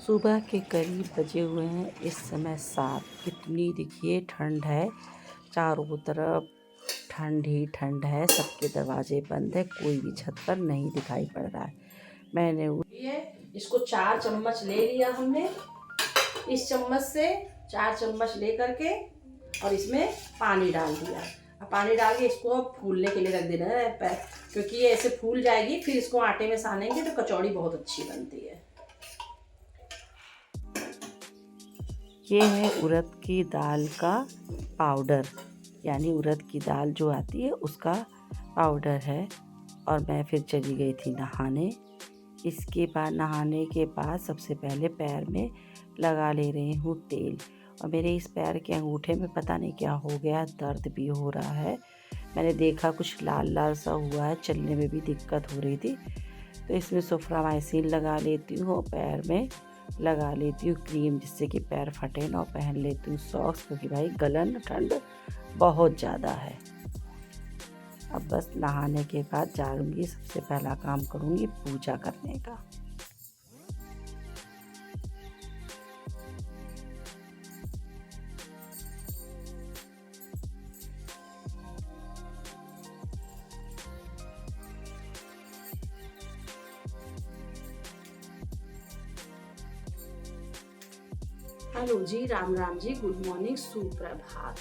सुबह के करीब बजे हुए हैं इस समय 7। कितनी देखिए ठंड है, चारों तरफ ठंड ही ठंड है। सबके दरवाजे बंद है, कोई भी छत पर नहीं दिखाई पड़ रहा है। मैंने ये इसको 4 चम्मच ले लिया हमने। इस चम्मच से 4 चम्मच ले करके और इसमें पानी डाल दिया। अब पानी डाल के इसको फूलने के लिए रख देना है, क्योंकि ये ऐसे फूल जाएगी। फिर इसको आटे में सानेंगे तो कचौड़ी बहुत अच्छी बनती है। ये है उड़द की दाल का पाउडर, यानी उड़द की दाल जो आती है उसका पाउडर है। और मैं फिर चली गई थी नहाने। इसके बाद नहाने के बाद सबसे पहले पैर में लगा ले रही हूँ तेल। और मेरे इस पैर के अंगूठे में पता नहीं क्या हो गया, दर्द भी हो रहा है। मैंने देखा कुछ लाल लाल सा हुआ है, चलने में भी दिक्कत हो रही थी। तो इसमें सोफ्रामाइसिन लगा लेती हूँ और पैर में लगा लेती हूँ क्रीम, जिससे कि पैर फटे ना। और पहन लेती हूँ सॉक्स, क्योंकि भाई गलन ठंड बहुत ज़्यादा है। अब बस नहाने के बाद जाऊँगी, सबसे पहला काम करूँगी पूजा करने का। हेलो जी, राम राम जी, गुड मॉर्निंग, सुप्रभात।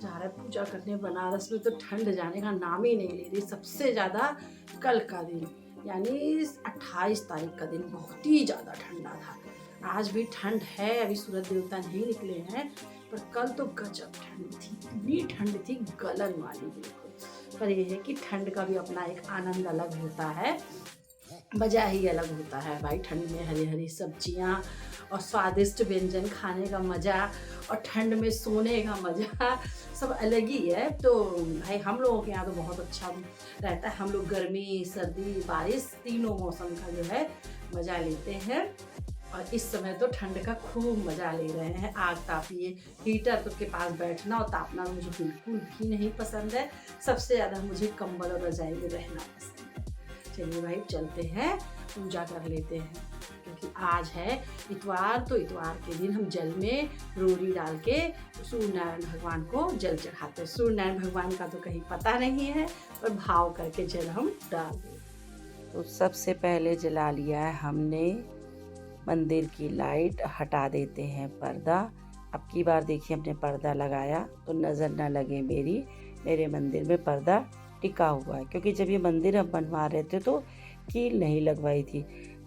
जा रहा है पूजा करने बनारस में, तो ठंड जाने का नाम ही नहीं ले रही। सबसे ज़्यादा कल का दिन, यानी 28 तारीख का दिन बहुत ही ज़्यादा ठंडा था। आज भी ठंड है, अभी सूरज देवता नहीं निकले हैं, पर कल तो गजब ठंड थी। इतनी ठंड थी, गलन वाली बिल्कुल। पर यह है कि ठंड का भी अपना एक आनंद अलग होता है, मज़ा ही अलग होता है भाई। ठंड में हरी हरी सब्जियाँ और स्वादिष्ट व्यंजन खाने का मज़ा, और ठंड में सोने का मज़ा सब अलग ही है। तो भाई हम लोगों के यहाँ तो बहुत अच्छा रहता है। हम लोग गर्मी, सर्दी, बारिश तीनों मौसम का जो है मज़ा लेते हैं। और इस समय तो ठंड का खूब मज़ा ले रहे हैं। आग तापिए, हीटर तो के पास बैठना और तापना मुझे बिल्कुल भी नहीं पसंद है। सबसे ज़्यादा मुझे कंबल और रज़ाई में रहना पसंद है। चलिए भाई चलते हैं, पूजा कर लेते हैं, क्योंकि आज है इतवार। तो इतवार के दिन हम जल में रोली डाल के सूर्यनारायण भगवान को जल चढ़ाते हैं। सूर्यनारायण भगवान का तो कहीं पता नहीं है, पर भाव करके जल हम डाल दें। तो सबसे पहले जला लिया है हमने मंदिर की लाइट, हटा देते हैं पर्दा। अब की बार देखिए हमने पर्दा लगाया तो नज़र ना लगे मेरे मंदिर में पर्दा टिका हुआ है, क्योंकि जब ये मंदिर हम बनवा रहे थे तो कील नहीं लगवाई थी।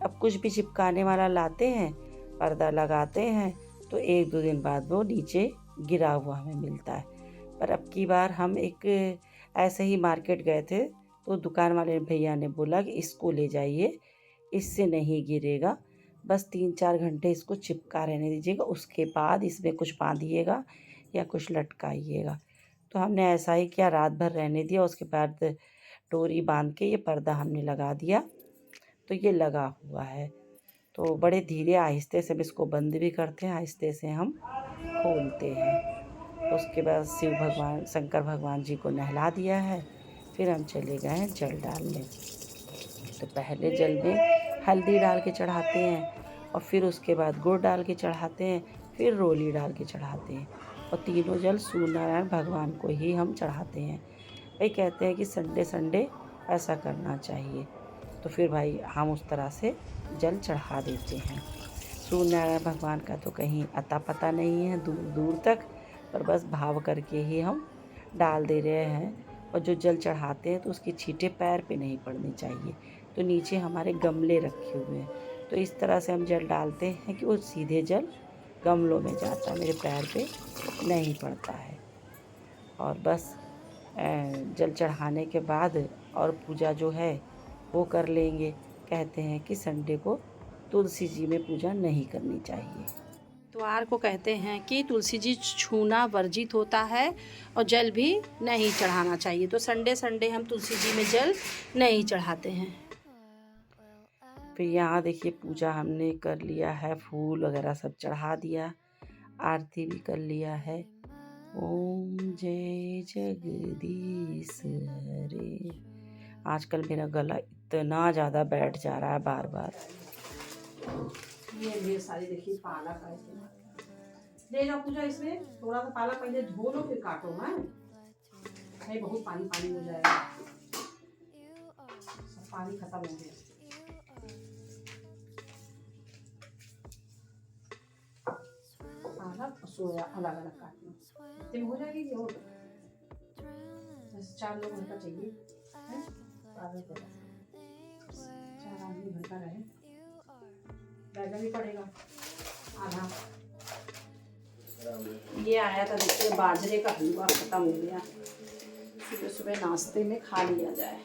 अब कुछ भी चिपकाने वाला लाते हैं, पर्दा लगाते हैं, तो 1-2 दिन बाद वो नीचे गिरा हुआ हमें मिलता है। पर अब की बार हम एक ऐसे ही मार्केट गए थे, तो दुकान वाले भैया ने बोला कि इसको ले जाइए, इससे नहीं गिरेगा, बस 3-4 घंटे इसको चिपका रहने दीजिएगा, उसके बाद इसमें कुछ बांधिएगा या कुछ लटकाइएगा। तो हमने ऐसा ही किया, रात भर रहने दिया। उसके बाद डोरी बांध के ये पर्दा हमने लगा दिया, तो ये लगा हुआ है। तो बड़े धीरे आहिस्ते से हम इसको बंद भी करते हैं, आहिस्ते से हम खोलते हैं। उसके बाद शिव भगवान, शंकर भगवान जी को नहला दिया है। फिर हम चले गए हैं जल डालने। तो पहले जल में हल्दी डाल के चढ़ाते हैं, और फिर उसके बाद गुड़ डाल के चढ़ाते हैं, फिर रोली डाल के चढ़ाते हैं। और तीनों जल सूर्यनारायण भगवान को ही हम चढ़ाते हैं। भाई कहते हैं कि संडे संडे ऐसा करना चाहिए। तो फिर भाई हम उस तरह से जल चढ़ा देते हैं। सूर्यनारायण भगवान का तो कहीं अता पता नहीं है दूर दूर तक, पर बस भाव करके ही हम डाल दे रहे हैं। और जो जल चढ़ाते हैं तो उसकी छींटे पैर पे नहीं पड़नी चाहिए। तो नीचे हमारे गमले रखे हुए हैं, तो इस तरह से हम जल डालते हैं कि वो सीधे जल गमलों में जाता है, मेरे पैर पे नहीं पड़ता है। और बस जल चढ़ाने के बाद और पूजा जो है वो कर लेंगे। कहते हैं कि संडे को तुलसी जी में पूजा नहीं करनी चाहिए। इतवार को कहते हैं कि तुलसी जी छूना वर्जित होता है और जल भी नहीं चढ़ाना चाहिए। तो संडे संडे हम तुलसी जी में जल नहीं चढ़ाते हैं। फिर यहाँ देखिए पूजा हमने कर लिया है, फूल वगैरह सब चढ़ा दिया, आरती भी कर लिया है। ओम जय जगदीश हरे। आजकल मेरा गला इतना ज़्यादा बैठ जा रहा है बार बार। ये ढेर सारी देखिए पालक है इसमें। ले जाओ पूजा, इसमें थोड़ा सा पालक पहले धो लो फिर काटो। है नहीं, बहुत पानी पानी हो जाएगा, सब पानी खत्म हो गया। पालक और सोया अलग अलग काटना, इतने में हो जाएगी ये। और बस 4 लोग भर का चाहिए है, पालक 4 आदमी भर का रहे। बैगन भी पड़ेगा आधा। ये आया था देखिए बाजरे का हलवा, खत्म हो गया, सुबह सुबह नाश्ते में खा लिया जाए।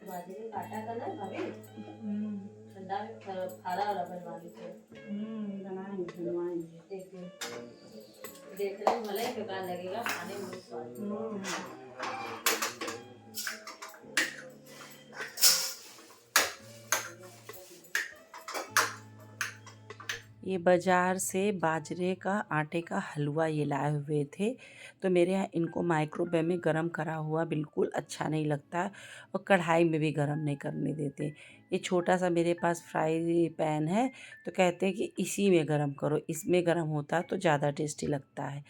बाजरे काटा था ना भाभी, ठंडा में फाड़ा वाला बनवा लीजिए। बनाएंगे बनवाएंगे। देखने में भले ही बेकार लगेगा, खाने में बहुत स्वाद। ये बाज़ार से बाजरे का आटे का हलवा ये लाए हुए थे, तो मेरे यहाँ इनको माइक्रोवेव में गरम करा हुआ बिल्कुल अच्छा नहीं लगता है और कढ़ाई में भी गरम नहीं करने देते। ये छोटा सा मेरे पास फ्राई पैन है, तो कहते हैं कि इसी में गरम करो, इसमें गरम होता है तो ज़्यादा टेस्टी लगता है।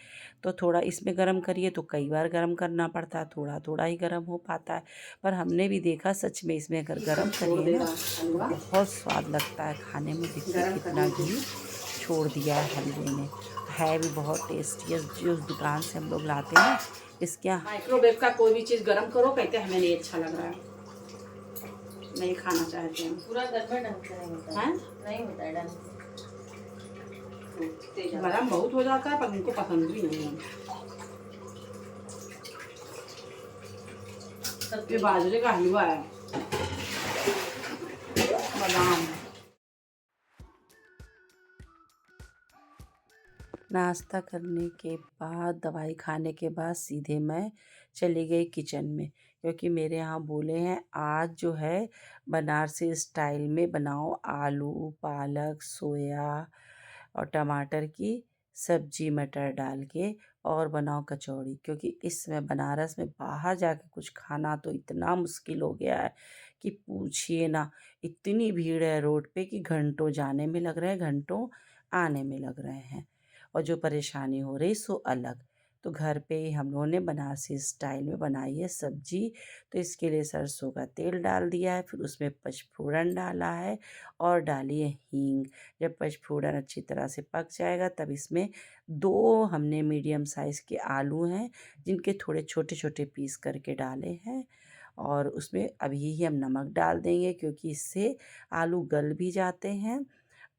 तो थोड़ा इसमें गरम करिए तो कई बार गरम करना पड़ता है, थोड़ा थोड़ा ही गरम हो पाता है। पर हमने भी देखा सच में इसमें अगर गरम करिए ना तो बहुत स्वाद लगता है खाने में। देखिए कितना घी छोड़ दिया है हलवे में, है भी बहुत टेस्टी है। जो उस दुकान से हम लोग लाते हैं इसके यहाँ माइक्रोवेव का कोई भी चीज़ गरम करो कहते हैं हमें नहीं अच्छा लग रहा है, नहीं खाना चाहते हैं। पूरा घर में ढंग से नहीं होता है, नहीं होता है ढंग से, गरम बहुत हो जाता है पर उनको पसंद भी नहीं है। ये बाजरे का हलवा है, बादाम। नाश्ता करने के बाद, दवाई खाने के बाद सीधे मैं चली गई किचन में, क्योंकि मेरे यहाँ बोले हैं आज जो है बनारसी स्टाइल में बनाओ आलू पालक सोया और टमाटर की सब्जी मटर डाल के, और बनाओ कचौड़ी। क्योंकि इस समय बनारस में बाहर जाके कुछ खाना तो इतना मुश्किल हो गया है कि पूछिए ना। इतनी भीड़ है रोड पे कि घंटों जाने में लग रहे हैं, घंटों आने में लग रहे हैं, और जो परेशानी हो रही सो अलग। तो घर पे ही हम लोगों ने बनारसी स्टाइल में बनाई है सब्जी। तो इसके लिए सरसों का तेल डाल दिया है, फिर उसमें पचफोड़न डाला है और डाली है हींग। जब पचफोड़न अच्छी तरह से पक जाएगा तब इसमें 2 हमने मीडियम साइज़ के आलू हैं जिनके थोड़े छोटे छोटे पीस करके डाले हैं, और उसमें अभी ही हम नमक डाल देंगे क्योंकि इससे आलू गल भी जाते हैं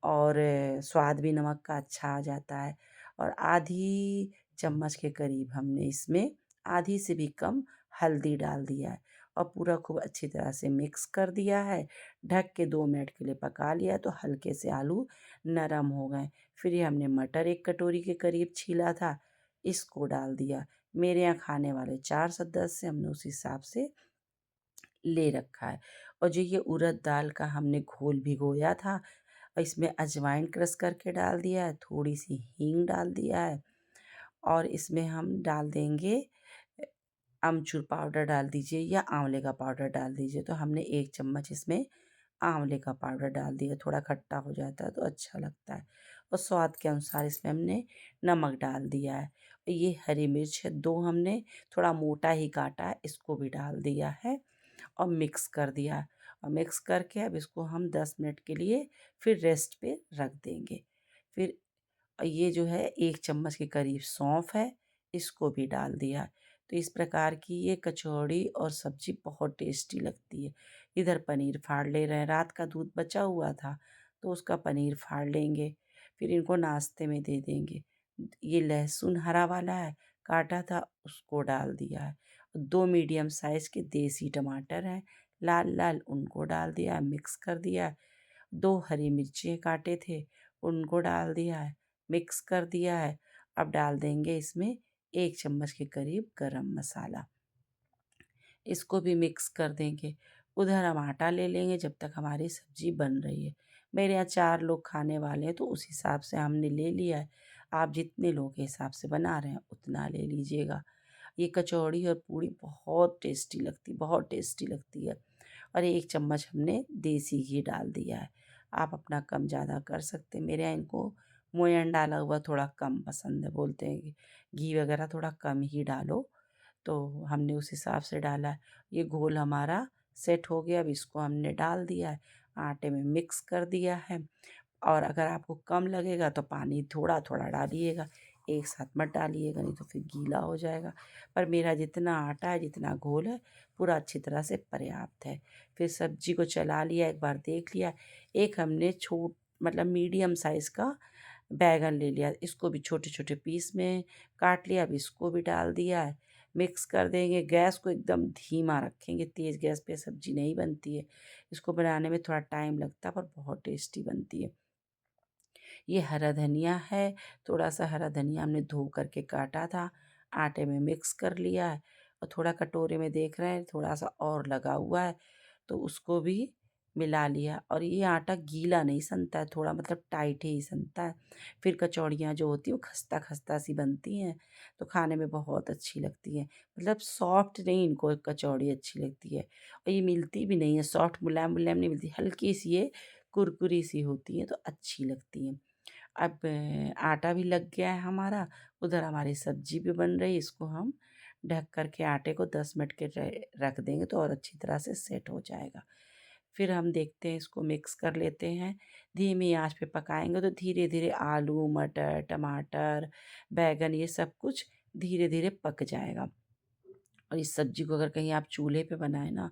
और स्वाद भी नमक का अच्छा आ जाता है। और आधी चम्मच के करीब हमने इसमें आधी से भी कम हल्दी डाल दिया है और पूरा खूब अच्छी तरह से मिक्स कर दिया है। ढक के 2 मिनट के लिए पका लिया तो हल्के से आलू नरम हो गए। फिर ये हमने मटर 1 कटोरी के करीब छीला था, इसको डाल दिया। मेरे यहाँ खाने वाले 4 सदस्य, हमने उस हिसाब से ले रखा है। और जो ये उड़द दाल का हमने घोल भिगोया था, और इसमें अजवाइन क्रश करके डाल दिया है, थोड़ी सी हींग डाल दिया है, और इसमें हम डाल देंगे अमचूर पाउडर डाल दीजिए या आंवले का पाउडर डाल दीजिए। तो हमने 1 चम्मच इसमें आंवले का पाउडर डाल दिया, थोड़ा खट्टा हो जाता है तो अच्छा लगता है। और स्वाद के अनुसार इसमें हमने नमक डाल दिया है। और ये हरी मिर्च है 2 हमने थोड़ा मोटा ही काटा है, इसको भी डाल दिया है और मिक्स कर दिया है। और मिक्स करके अब इसको हम 10 मिनट के लिए फिर रेस्ट पे रख देंगे। फिर ये जो है 1 चम्मच के करीब सौंफ है, इसको भी डाल दिया। तो इस प्रकार की ये कचौड़ी और सब्ज़ी बहुत टेस्टी लगती है। इधर पनीर फाड़ ले रहे हैं, रात का दूध बचा हुआ था तो उसका पनीर फाड़ लेंगे, फिर इनको नाश्ते में दे देंगे। ये लहसुन हरा वाला है, काटा था उसको डाल दिया है। 2 मीडियम साइज़ के देसी टमाटर हैं, लाल लाल, उनको डाल दिया है, मिक्स कर दिया है। 2 हरी मिर्चें काटे थे उनको डाल दिया है, मिक्स कर दिया है। अब डाल देंगे इसमें 1 चम्मच के करीब गरम मसाला, इसको भी मिक्स कर देंगे। उधर हम आटा ले लेंगे जब तक हमारी सब्ज़ी बन रही है। मेरे यहाँ 4 लोग खाने वाले हैं तो उस हिसाब से हमने ले लिया है। आप जितने लोगों के हिसाब से बना रहे हैं उतना ले लीजिएगा। ये कचौड़ी और पूड़ी बहुत टेस्टी लगती है। और 1 चम्मच हमने देसी घी डाल दिया है। आप अपना कम ज़्यादा कर सकते हैं। मेरे यहाँ इनको मोयन डाला हुआ थोड़ा कम पसंद है, बोलते हैं कि घी वगैरह थोड़ा कम ही डालो, तो हमने उस हिसाब से डाला है। ये घोल हमारा सेट हो गया, अब इसको हमने डाल दिया है, आटे में मिक्स कर दिया है। और अगर आपको कम लगेगा तो पानी थोड़ा-थोड़ा डालिएगा, एक साथ मत डालिएगा, नहीं तो फिर गीला हो जाएगा। पर मेरा जितना आटा है, जितना घोल है, पूरा अच्छी तरह से पर्याप्त है। फिर सब्जी को चला लिया, एक बार देख लिया। एक हमने मतलब मीडियम साइज़ का बैंगन ले लिया, इसको भी छोटे-छोटे पीस में काट लिया, अब इसको भी डाल दिया है, मिक्स कर देंगे। गैस को एकदम धीमा रखेंगे, तेज़ गैस पे सब्ज़ी नहीं बनती है। इसको बनाने में थोड़ा टाइम लगता है, पर बहुत टेस्टी बनती है। ये हरा धनिया है, थोड़ा-सा हरा धनिया हमने धो कर के काटा था, आटे में मिक्स कर लिया है और थोड़ा कटोरे में देख रहे हैं थोड़ा-सा और लगा हुआ है, तो उसको भी मिला लिया। और ये आटा गीला नहीं सनता है, थोड़ा मतलब टाइट ही सनता है। फिर कचौड़ियाँ जो होती हैं वो खस्ता-खस्ता सी बनती हैं, तो खाने में बहुत अच्छी लगती हैं। मतलब सॉफ्ट नहीं, इनको कचौड़ी अच्छी लगती है और ये मिलती भी नहीं है, सॉफ्ट मुलायम-मुलायम नहीं मिलती, हल्की-सी ये कुरकुरी सी होती हैं, तो अच्छी लगती हैं। अब आटा भी लग गया है हमारा, उधर हमारी सब्जी भी बन रही है, इसको हम ढक कर के आटे को 10 मिनट के रख देंगे तो और अच्छी तरह से सेट हो जाएगा। फिर हम देखते हैं, इसको मिक्स कर लेते हैं, धीमी आंच पे पकाएंगे तो धीरे-धीरे आलू, मटर, टमाटर, बैंगन ये सब कुछ धीरे-धीरे पक जाएगा। और इस सब्जी को अगर कहीं आप चूल्हे पे बनाएँ ना,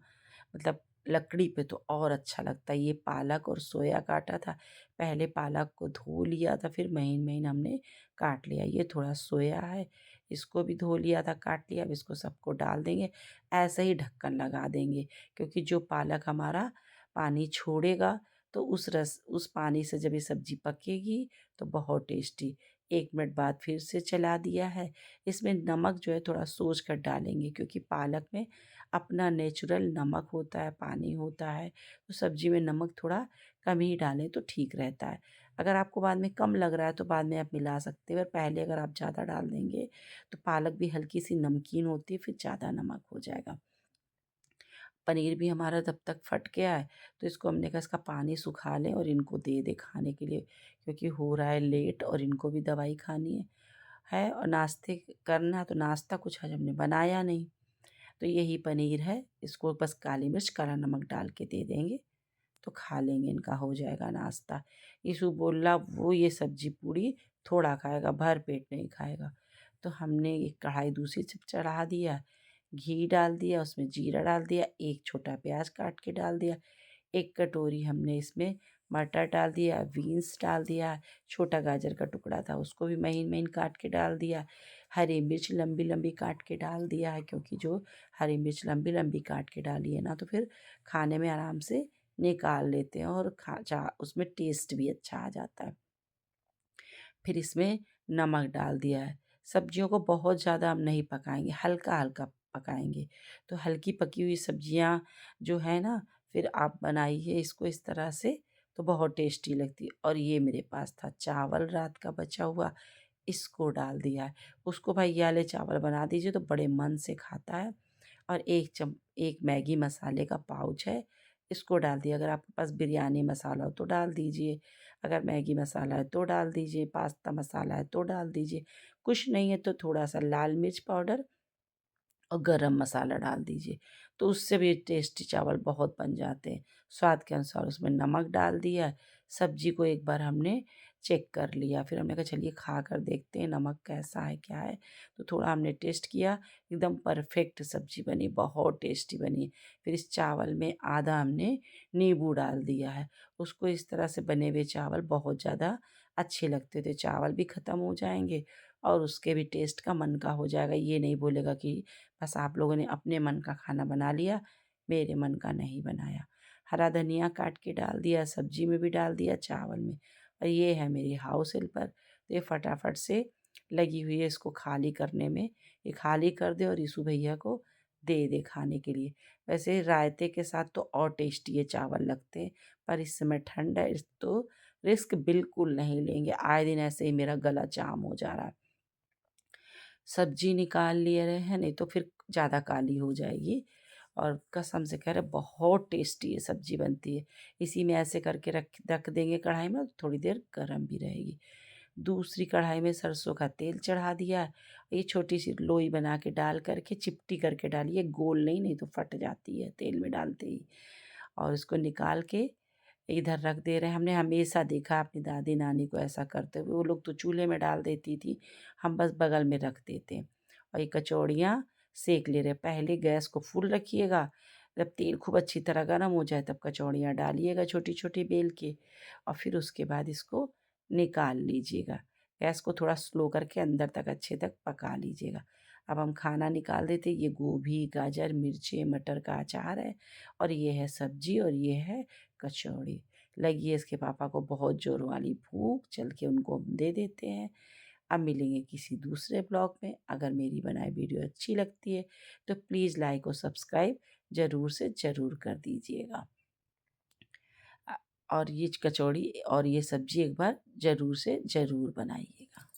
मतलब लकड़ी पे, तो और अच्छा लगता है। ये पालक और सोया काटा था, पहले पालक को धो लिया था, फिर महीन-महीन हमने काट लिया। ये थोड़ा सोया है, इसको भी धो लिया था, काट लिया, अब इसको सबको डाल देंगे। ऐसे ही ढक्कन लगा देंगे, क्योंकि जो पालक हमारा पानी छोड़ेगा, तो उस पानी से जब ये सब्ज़ी पकेगी तो बहुत टेस्टी। 1 मिनट बाद फिर से चला दिया है। इसमें नमक जो है थोड़ा सोच कर डालेंगे, क्योंकि पालक में अपना नेचुरल नमक होता है, पानी होता है, तो सब्ज़ी में नमक थोड़ा कम ही डालें तो ठीक रहता है। अगर आपको बाद में कम लग रहा है तो बाद में आप मिला सकते हैं, पर पहले अगर आप ज़्यादा डाल देंगे तो पालक भी हल्की-सी नमकीन होती है, फिर ज़्यादा नमक हो जाएगा। पनीर भी हमारा तब तक फट गया है, तो इसको हमने कहा इसका पानी सुखा लें और इनको दे दें खाने के लिए, क्योंकि हो रहा है लेट और इनको भी दवाई खानी है और नाश्ते करना, तो नाश्ता कुछ आज हमने बनाया नहीं। तो यही पनीर है, इसको बस काली मिर्च, काला नमक डाल के दे देंगे, तो खा लेंगे, इनका हो जाएगा नाश्ता। यीशु बोल रहा वो ये सब्जी पूड़ी थोड़ा खाएगा, भर पेट नहीं खाएगा। तो हमने एक कढ़ाई दूसरी तरफ चढ़ा दिया, घी डाल दिया, उसमें जीरा डाल दिया, एक छोटा प्याज काट के डाल दिया, एक कटोरी हमने इसमें मटर डाल दिया, बीन्स डाल दिया, छोटा गाजर का टुकड़ा था उसको भी महीन-महीन काट के डाल दिया, हरी मिर्च लंबी-लंबी काट के डाल दिया है, क्योंकि जो हरी मिर्च लंबी-लंबी काट के डाली है ना, तो फिर खाने में आराम से निकाल लेते हैं और खा जा उसमें टेस्ट भी अच्छा आ जाता है। फिर इसमें नमक डाल दिया है। सब्जियों को बहुत ज़्यादा हम नहीं पकाएँगे, हल्का-हल्का पकाएँगे। तो हल्की पकी हुई सब्जियाँ जो है ना, फिर आप बनाइए इसको इस तरह से, तो बहुत टेस्टी लगती है। और ये मेरे पास था चावल रात का बचा हुआ, इसको डाल दिया है। उसको भाई ये वाले चावल बना दीजिए तो बड़े मन से खाता है। और एक मैगी मसाले का पाउच है, इसको डाल दिया। अगर आपके पास बिरयानी मसाला हो तो डाल दीजिए, अगर मैगी मसाला है तो डाल दीजिए, पास्ता मसाला है तो डाल दीजिए, कुछ नहीं है तो थोड़ा-सा लाल मिर्च पाउडर और गरम मसाला डाल दीजिए, तो उससे भी टेस्टी चावल बहुत बन जाते हैं। स्वाद के अनुसार उसमें नमक डाल दिया, सब्जी को एक बार हमने चेक कर लिया, फिर हमने कहा चलिए खा कर देखते हैं नमक कैसा है, क्या है? तो थोड़ा हमने टेस्ट किया, एकदम परफेक्ट सब्जी बनी, बहुत टेस्टी बनी। फिर इस चावल में आधा हमने नींबू डाल दिया है, उसको इस तरह से बने हुए चावल बहुत ज़्यादा अच्छे लगते थे, चावल भी ख़त्म हो जाएँगे और उसके भी टेस्ट का मन का हो जाएगा। ये नहीं बोलेगा कि बस आप लोगों ने अपने मन का खाना बना लिया, मेरे मन का नहीं बनाया। हरा धनिया काट के डाल दिया, सब्जी में भी डाल दिया, चावल में। और ये है मेरी हाउस हेल्पर, तो ये फटाफट से लगी हुई है इसको खाली करने में। ये खाली कर दे और यीशु भैया को दे दे खाने के लिए। वैसे रायते के साथ तो और टेस्टी ये चावल लगते हैं, पर इस समय ठंड है, तो रिस्क बिल्कुल नहीं लेंगे। आए दिन ऐसे ही मेरा गला जाम हो जा रहा है। सब्जी निकाल लिए रहे हैं, नहीं तो फिर ज़्यादा काली हो जाएगी। और कसम से कह रहे बहुत टेस्टी ये सब्जी बनती है। इसी में ऐसे करके रख रख देंगे कढ़ाई में, थोड़ी देर गर्म भी रहेगी। दूसरी कढ़ाई में सरसों का तेल चढ़ा दिया। ये छोटी सी लोई बना के डाल करके चिपटी करके डालिए, गोल नहीं, नहीं तो फट जाती है तेल में डालते ही। और इसको निकाल के इधर रख दे रहे हैं। हमने हमेशा देखा अपनी दादी नानी को ऐसा करते हुए, वो लोग तो चूल्हे में डाल देती थी, हम बस बगल में रख देते हैं। और ये कचौड़ियाँ सेक ले रहे हैं। पहले गैस को फुल रखिएगा, जब तेल खूब अच्छी तरह गर्म हो जाए तब कचौड़ियाँ डालिएगा छोटी छोटी बेल के, और फिर उसके बाद इसको निकाल लीजिएगा। गैस को थोड़ा स्लो करके अंदर तक अच्छे तक पका लीजिएगा। अब हम खाना निकाल देते। ये गोभी, गाजर, मिर्ची, मटर का अचार है, और ये है सब्जी, और ये है कचौड़ी। लगी है इसके पापा को बहुत ज़ोर वाली भूख, चल के उनको हम दे देते हैं। अब मिलेंगे किसी दूसरे ब्लॉग में। अगर मेरी बनाई वीडियो अच्छी लगती है तो प्लीज़ लाइक और सब्सक्राइब ज़रूर से ज़रूर कर दीजिएगा। और ये कचौड़ी और ये सब्ज़ी एक बार ज़रूर से ज़रूर बनाइए।